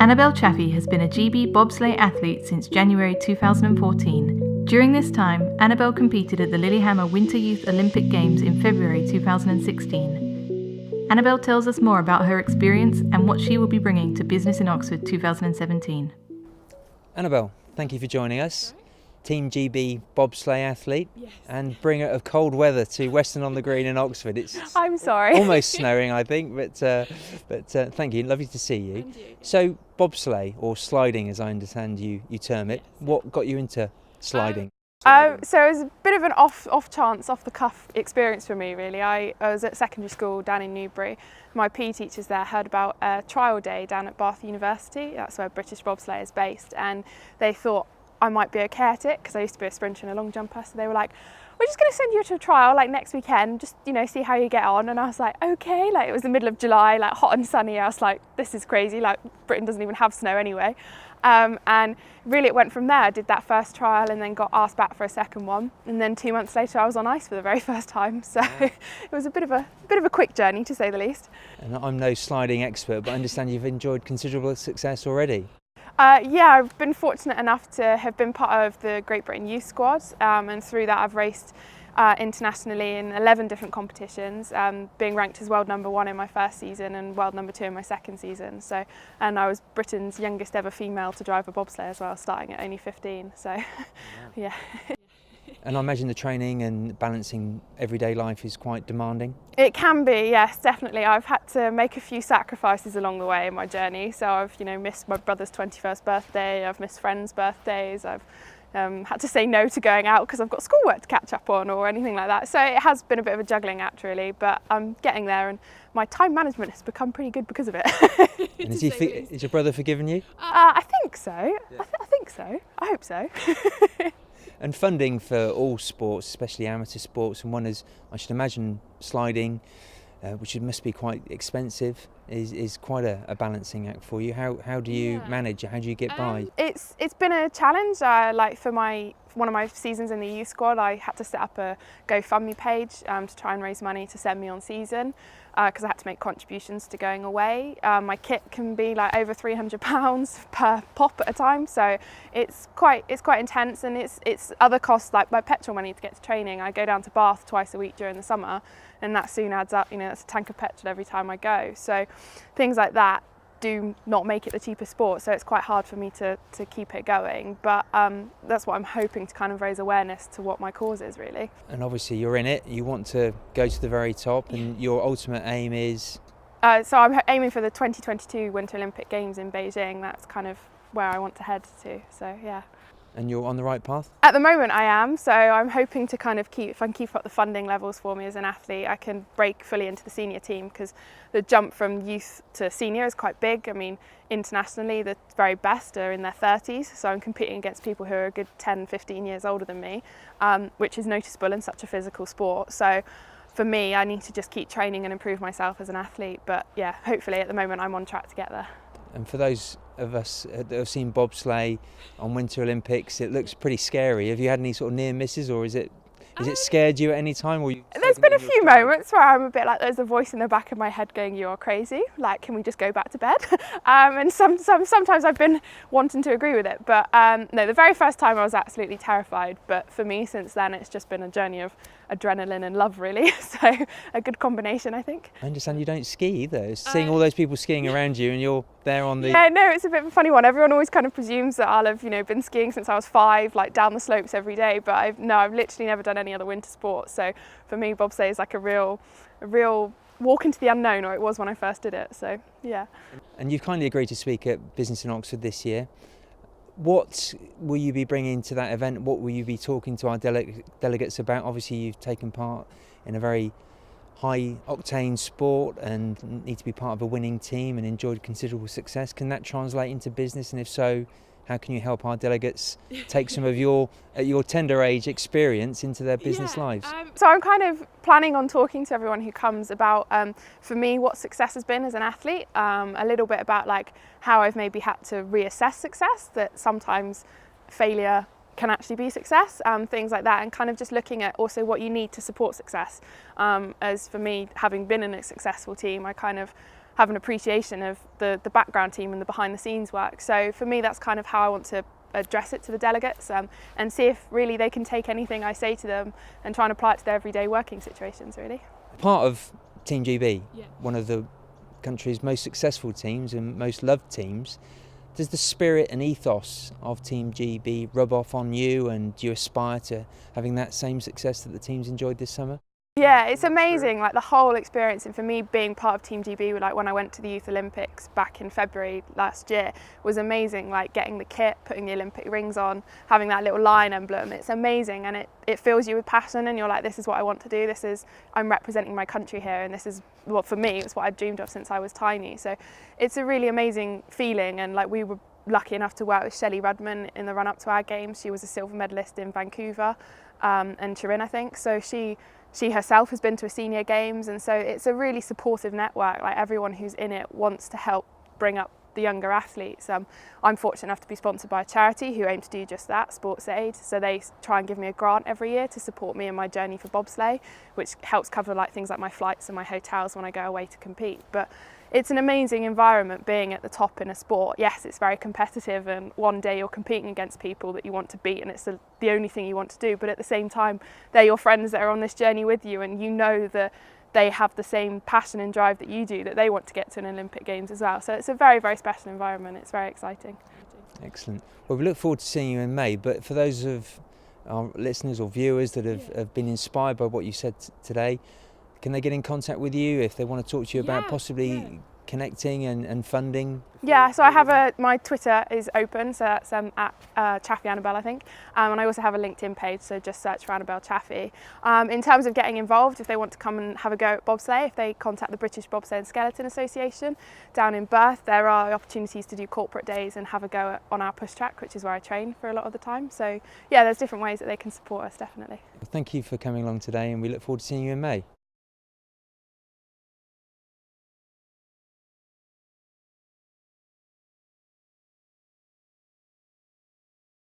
Annabel Chaffey has been a GB bobsleigh athlete since January 2014. During this time, Annabel competed at the Lillehammer Winter Youth Olympic Games in February 2016. Annabel tells us more about her experience and what she will be bringing to Business in Oxford 2017. Annabel, thank you for joining us. Team GB bobsleigh athlete, yes. And bringer of cold weather to Weston on the Green in Oxford. It's I'm sorry. almost snowing, I think, but thank you. Lovely to see you. And you. So bobsleigh, or sliding as I understand you term it, Yes. What got you into sliding? So it was a bit of an off chance, off the cuff experience for me really. I was at secondary school down in Newbury. My PE teachers there heard about a trial day down at Bath University. That's where British bobsleigh is based, and they thought I might be okay at it because I used to be a sprinter and a long jumper. So they were like, we're just going to send you to a trial like next weekend, just see how you get on. And I was like, okay. Like, it was the middle of July, like hot and sunny. I was like, this is crazy. Like, Britain doesn't even have snow anyway. And really it went from there. I did that first trial and then got asked back for a second one. And then 2 months later I was on ice for the very first time. So it was a bit of a quick journey, to say the least. And I'm no sliding expert, but I understand you've enjoyed considerable success already. Yeah, I've been fortunate enough to have been part of the Great Britain Youth Squad, and through that I've raced internationally in 11 different competitions, being ranked as world number 1 in my first season and world number 2 in my second season. So, and I was Britain's youngest ever female to drive a bobsleigh as well, starting at only 15. So, yeah. And I imagine the training and balancing everyday life is quite demanding. It can be, yes, definitely. I've had to make a few sacrifices along the way in my journey. So I've, missed my brother's 21st birthday. I've missed friends' birthdays. I've had to say no to going out because I've got schoolwork to catch up on or anything like that. So it has been a bit of a juggling act really, but I'm getting there, and my time management has become pretty good because of it. And is your brother forgiven you? I think so. Yeah. I think so. I hope so. And funding for all sports, especially amateur sports, and one is, I should imagine, sliding, which must be quite expensive, is quite a balancing act for you. How do you manage? How do you get by? It's been a challenge. Like for one of my seasons in the youth squad, I had to set up a GoFundMe page to try and raise money to send me on season, because I had to make contributions to going away. My kit can be like over £300 per pop at a time, so it's quite intense, and it's other costs like my petrol money to get to training. I go down to Bath twice a week during the summer, and that soon adds up. That's a tank of petrol every time I go. So things like that do not make it the cheapest sport, so it's quite hard for me to keep it going, but that's what I'm hoping to kind of raise awareness to what my cause is really. And obviously you're in it, you want to go to the very top, and your ultimate aim is? So I'm aiming for the 2022 Winter Olympic Games in Beijing. That's kind of where I want to head to, so yeah. And you're on the right path? At the moment I am, so I'm hoping to kind of if I can keep up the funding levels for me as an athlete, I can break fully into the senior team, because the jump from youth to senior is quite big. I mean, internationally the very best are in their 30s, so I'm competing against people who are a good 10, 15 years older than me, which is noticeable in such a physical sport. So for me, I need to just keep training and improve myself as an athlete, but yeah, hopefully at the moment I'm on track to get there. And for those of us that have seen bobsleigh on Winter Olympics, it looks pretty scary. Have you had any sort of near misses, or is it scared you at any time? Or there's been a few moments where I'm a bit like, there's a voice in the back of my head going, you're crazy, like, can we just go back to bed? And sometimes I've been wanting to agree with it, but no, the very first time I was absolutely terrified, but for me since then it's just been a journey of adrenaline and love really, so a good combination I think. I understand you don't ski either, seeing all those people skiing around you and you're there on the... Yeah, no, it's a bit of a funny one. Everyone always kind of presumes that I'll have been skiing since I was 5, like down the slopes every day, but I've literally never done any other winter sport, so for me bobsleigh is like a real walk into the unknown, or it was when I first did it, so yeah. And you've kindly agreed to speak at Business in Oxford this year. What will you be bringing to that event? What will you be talking to our delegates about? Obviously you've taken part in a very high octane sport and need to be part of a winning team and enjoyed considerable success. Can that translate into business, and if so, how can you help our delegates take some of your, at your tender age, experience into their business lives? So I'm kind of planning on talking to everyone who comes about, for me, what success has been as an athlete, a little bit about like how I've maybe had to reassess success, that sometimes failure can actually be success, things like that, and kind of just looking at also what you need to support success. As for me, having been in a successful team, I kind of have an appreciation of the background team and the behind the scenes work. So for me, that's kind of how I want to address it to the delegates, and see if really they can take anything I say to them and try and apply it to their everyday working situations, really. Part of Team GB, one of the country's most successful teams and most loved teams, does the spirit and ethos of Team GB rub off on you, and do you aspire to having that same success that the team's enjoyed this summer? Yeah, it's amazing, like the whole experience, and for me being part of Team GB, like when I went to the Youth Olympics back in February last year, was amazing, like getting the kit, putting the Olympic rings on, having that little lion emblem, it's amazing, and it fills you with passion, and you're like, this is what I want to do, I'm representing my country here, and this is, well, for me, it's what I'd dreamed of since I was tiny. So it's a really amazing feeling, and like we were lucky enough to work with Shelley Rudman in the run up to our games. She was a silver medalist in Vancouver and Turin, I think, so she herself has been to a senior games, and so it's a really supportive network. Like everyone who's in it wants to help bring up the younger athletes. I'm fortunate enough to be sponsored by a charity who aim to do just that, Sports Aid. So they try and give me a grant every year to support me in my journey for bobsleigh, which helps cover like things like my flights and my hotels when I go away to compete. But it's an amazing environment being at the top in a sport. Yes, it's very competitive, and one day you're competing against people that you want to beat, and it's the only thing you want to do. But at the same time, they're your friends that are on this journey with you, and you know that they have the same passion and drive that you do, that they want to get to an Olympic Games as well. So it's a very, very special environment. It's very exciting. Excellent. Well, we look forward to seeing you in May, but for those of our listeners or viewers that have been inspired by what you said today, can they get in contact with you if they want to talk to you about possibly connecting and funding? Yeah, so I have my Twitter is open, so that's at Chaffey Annabel, I think, and I also have a LinkedIn page, so just search for Annabel Chaffey. In terms of getting involved, if they want to come and have a go at bobsleigh, if they contact the British Bobsleigh and Skeleton Association down in Bath, there are opportunities to do corporate days and have a go on our push track, which is where I train for a lot of the time. So yeah, there's different ways that they can support us, definitely. Thank you for coming along today, and we look forward to seeing you in May.